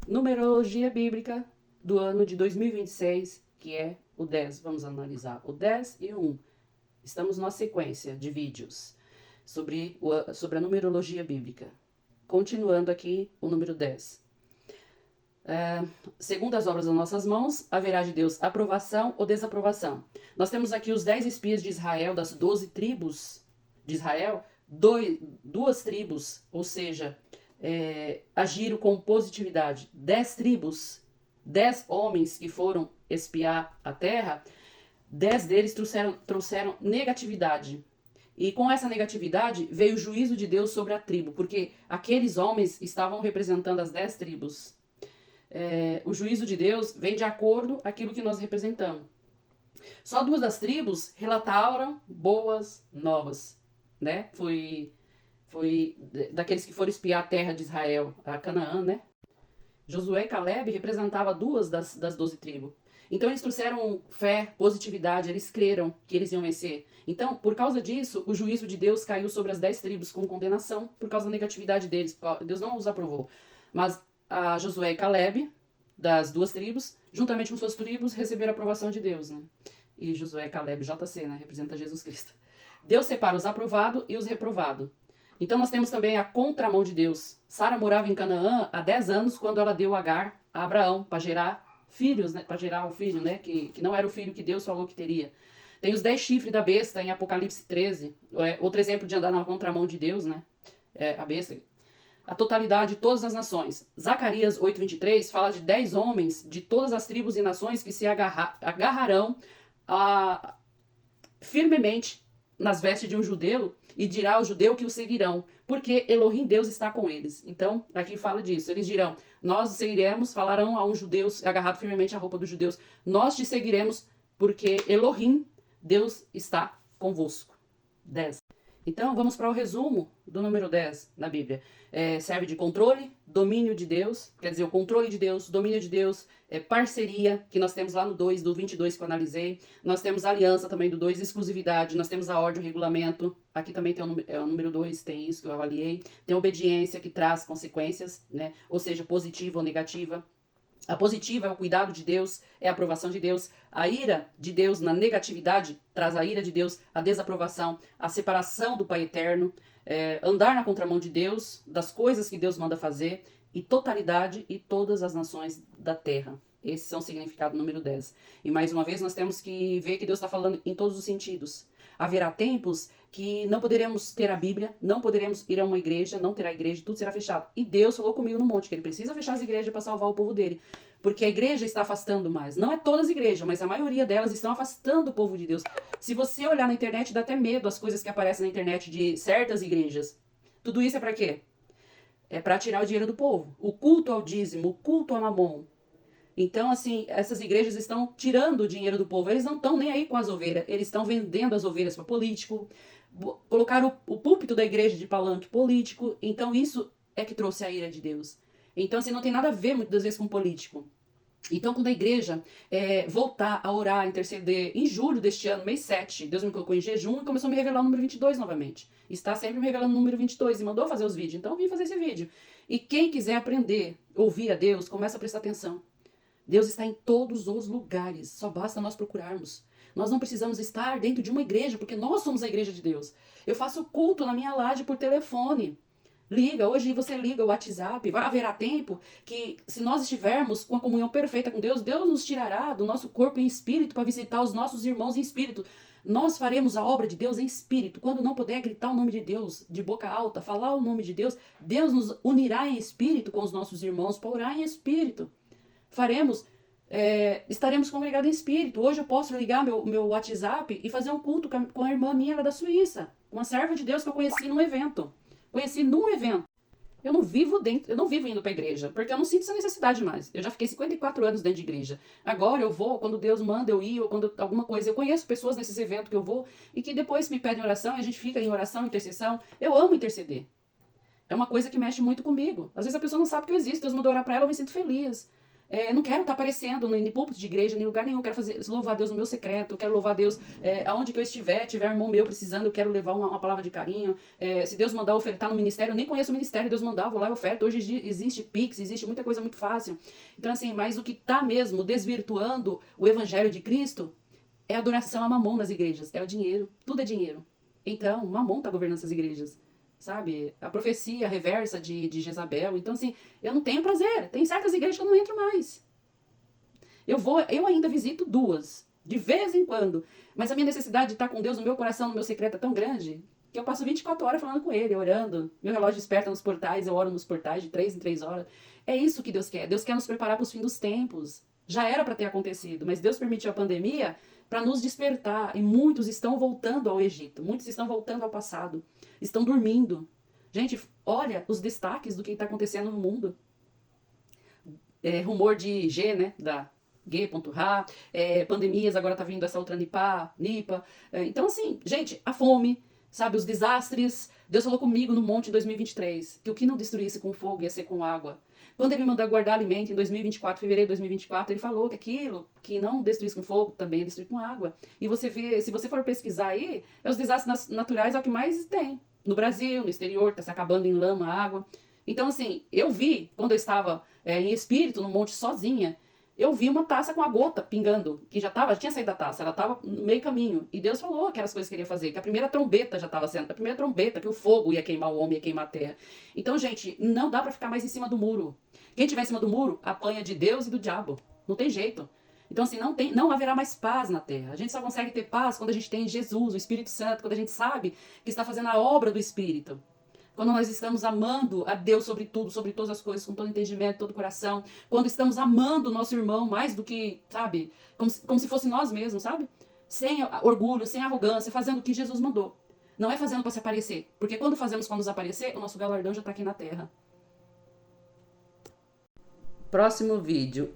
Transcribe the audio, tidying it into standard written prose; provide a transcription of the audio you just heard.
Numerologia bíblica do ano de 2026, que é o 10. Vamos analisar o 10 e o 1. Estamos numa sequência de vídeos sobre a numerologia bíblica. Continuando aqui o número 10. Segundo as obras das nossas mãos, haverá de Deus aprovação ou desaprovação. Nós temos aqui os 10 espias de Israel, das 12 tribos de Israel, duas tribos, ou seja, agiram com positividade. 10 tribos, 10 homens que foram espiar a terra, 10 deles trouxeram negatividade. E com essa negatividade veio o juízo de Deus sobre a tribo, porque aqueles homens estavam representando as 10 tribos. O juízo de Deus vem de acordo com aquilo que nós representamos. Só 2 das tribos relataram boas novas, né? Foi daqueles que foram espiar a terra de Israel, a Canaã, né? Josué e Caleb representavam 2 das 12 tribos. Então eles trouxeram fé, positividade, eles creram que eles iam vencer. Então, por causa disso, o juízo de Deus caiu sobre as 10 tribos com condenação, por causa da negatividade deles. Deus não os aprovou. Mas a Josué e Caleb, das 2 tribos, juntamente com suas tribos, receberam a aprovação de Deus, né? E Josué e Caleb, JC, né? Representa Jesus Cristo. Deus separa os aprovados e os reprovados. Então nós temos também a contramão de Deus. Sara morava em Canaã há 10 anos quando ela deu Agar a Abraão para gerar filhos, né? Para gerar um filho, né? Que não era o filho que Deus falou que teria. Tem os 10 chifres da besta em Apocalipse 13. Outro exemplo de andar na contramão de Deus, né? A besta. A totalidade de todas as nações. Zacarias 8:23 fala de 10 homens de todas as tribos e nações que se agarrarão firmemente nas vestes de um judeu e dirá ao judeu que o seguirão, porque Elohim Deus está com eles. Então, aqui fala disso. Eles dirão, nós seguiremos, falarão a um judeu agarrado firmemente à roupa dos judeus, nós te seguiremos porque Elohim Deus está convosco. 10. Então, vamos para o resumo do número 10 na Bíblia. Serve de controle, domínio de Deus, quer dizer, o controle de Deus, domínio de Deus, parceria, que nós temos lá no 2, do 22 que eu analisei. Nós temos aliança também do 2, exclusividade. Nós temos a ordem, o regulamento. Aqui também tem o número 2, tem isso que eu avaliei. Tem a obediência, que traz consequências, né? Ou seja, positiva ou negativa. A positiva é o cuidado de Deus, é a aprovação de Deus. A ira de Deus na negatividade traz a ira de Deus, a desaprovação, a separação do Pai Eterno, andar na contramão de Deus, das coisas que Deus manda fazer, e totalidade e todas as nações da terra. Esses são o significado número 10. E mais uma vez nós temos que ver que Deus está falando em todos os sentidos. Haverá tempos que não poderemos ter a Bíblia, não poderemos ir a uma igreja, não terá igreja, tudo será fechado. E Deus falou comigo no monte que ele precisa fechar as igrejas para salvar o povo dele. Porque a igreja está afastando mais. Não é todas as igrejas, mas a maioria delas estão afastando o povo de Deus. Se você olhar na internet, dá até medo as coisas que aparecem na internet de certas igrejas. Tudo isso é para quê? É para tirar o dinheiro do povo. O culto ao dízimo, o culto a mamon. Então, assim, essas igrejas estão tirando o dinheiro do povo. Eles não estão nem aí com as ovelhas. Eles estão vendendo as ovelhas para político. Colocaram o púlpito da igreja de palanque político. Então, isso é que trouxe a ira de Deus. Então, assim, não tem nada a ver, muitas vezes, com político. Então, quando a igreja voltar a orar, a interceder, em julho deste ano, mês 7, Deus me colocou em jejum e começou a me revelar o número 22 novamente. Está sempre me revelando o número 22 e mandou fazer os vídeos. Então, eu vim fazer esse vídeo. E quem quiser aprender, ouvir a Deus, começa a prestar atenção. Deus está em todos os lugares, só basta nós procurarmos. Nós não precisamos estar dentro de uma igreja, porque nós somos a igreja de Deus. Eu faço culto na minha laje por telefone. Liga, hoje você liga o WhatsApp, haverá tempo que se nós estivermos com a comunhão perfeita com Deus, Deus nos tirará do nosso corpo em espírito para visitar os nossos irmãos em espírito. Nós faremos a obra de Deus em espírito. Quando não puder gritar o nome de Deus de boca alta, falar o nome de Deus, Deus nos unirá em espírito com os nossos irmãos para orar em espírito. Estaremos congregados em espírito. Hoje eu posso ligar meu WhatsApp e fazer um culto com a irmã minha lá da Suíça, uma serva de Deus que eu conheci num evento. Eu não vivo indo para a igreja, porque eu não sinto essa necessidade mais. Eu já fiquei 54 anos dentro de igreja. Agora eu vou, quando Deus manda eu ir, ou quando alguma coisa. Eu conheço pessoas nesses eventos que eu vou e que depois me pedem oração e a gente fica em oração, intercessão. Eu amo interceder. É uma coisa que mexe muito comigo. Às vezes a pessoa não sabe que eu existo, Deus mandou orar para ela, eu me sinto feliz. Não quero estar aparecendo em púlpito de igreja, nem em lugar nenhum. Eu quero louvar a Deus no meu secreto. Eu quero louvar a Deus aonde que eu tiver um irmão meu precisando, eu quero levar uma palavra de carinho. Se Deus mandar ofertar no ministério, eu nem conheço o ministério, Deus mandar, eu vou lá e oferto. Hoje existe Pix, existe muita coisa muito fácil. Então, assim, mas o que está mesmo desvirtuando o evangelho de Cristo é a adoração a mamon nas igrejas. É o dinheiro. Tudo é dinheiro. Então, mamon está governando essas igrejas. Sabe? A profecia reversa de Jezabel. Então, assim, eu não tenho prazer. Tem certas igrejas que eu não entro mais. Eu ainda visito duas, de vez em quando. Mas a minha necessidade de estar com Deus no meu coração, no meu secreto é tão grande que eu passo 24 horas falando com Ele, orando. Meu relógio desperta nos portais, eu oro nos portais de 3 em 3 horas. É isso que Deus quer. Deus quer nos preparar para os fins dos tempos. Já era para ter acontecido, mas Deus permitiu a pandemia para nos despertar. E muitos estão voltando ao Egito, muitos estão voltando ao passado, estão dormindo. Gente, olha os destaques do que está acontecendo no mundo. Rumor de G, né, da G.Ra, pandemias, agora tá vindo essa outra Nipa. Então, assim, gente, a fome, sabe, os desastres. Deus falou comigo no monte em 2023 que o que não destruísse com fogo ia ser com água. Quando ele me mandou guardar alimento em 2024, fevereiro de 2024, ele falou que aquilo que não destruísse com fogo também ia destruir com água. E você vê, se você for pesquisar aí, os desastres naturais é o que mais tem. No Brasil, no exterior, tá se acabando em lama, água. Então, assim, eu vi, quando eu estava em espírito, no monte sozinha, eu vi uma taça com a gota pingando, que já tinha saído da taça, ela estava no meio caminho. E Deus falou aquelas coisas que ele ia fazer, que a primeira trombeta já estava sendo, a primeira trombeta, que o fogo ia queimar o homem, ia queimar a terra. Então, gente, não dá para ficar mais em cima do muro. Quem estiver em cima do muro, apanha de Deus e do diabo. Não tem jeito. Então, assim, não haverá mais paz na terra. A gente só consegue ter paz quando a gente tem Jesus, o Espírito Santo, quando a gente sabe que está fazendo a obra do Espírito. Quando nós estamos amando a Deus sobre tudo, sobre todas as coisas, com todo entendimento, todo coração. Quando estamos amando o nosso irmão mais do que, sabe, como se fosse nós mesmos, sabe? Sem orgulho, sem arrogância, fazendo o que Jesus mandou. Não é fazendo para se aparecer. Porque quando fazemos para nos aparecer, o nosso galardão já está aqui na terra. Próximo vídeo.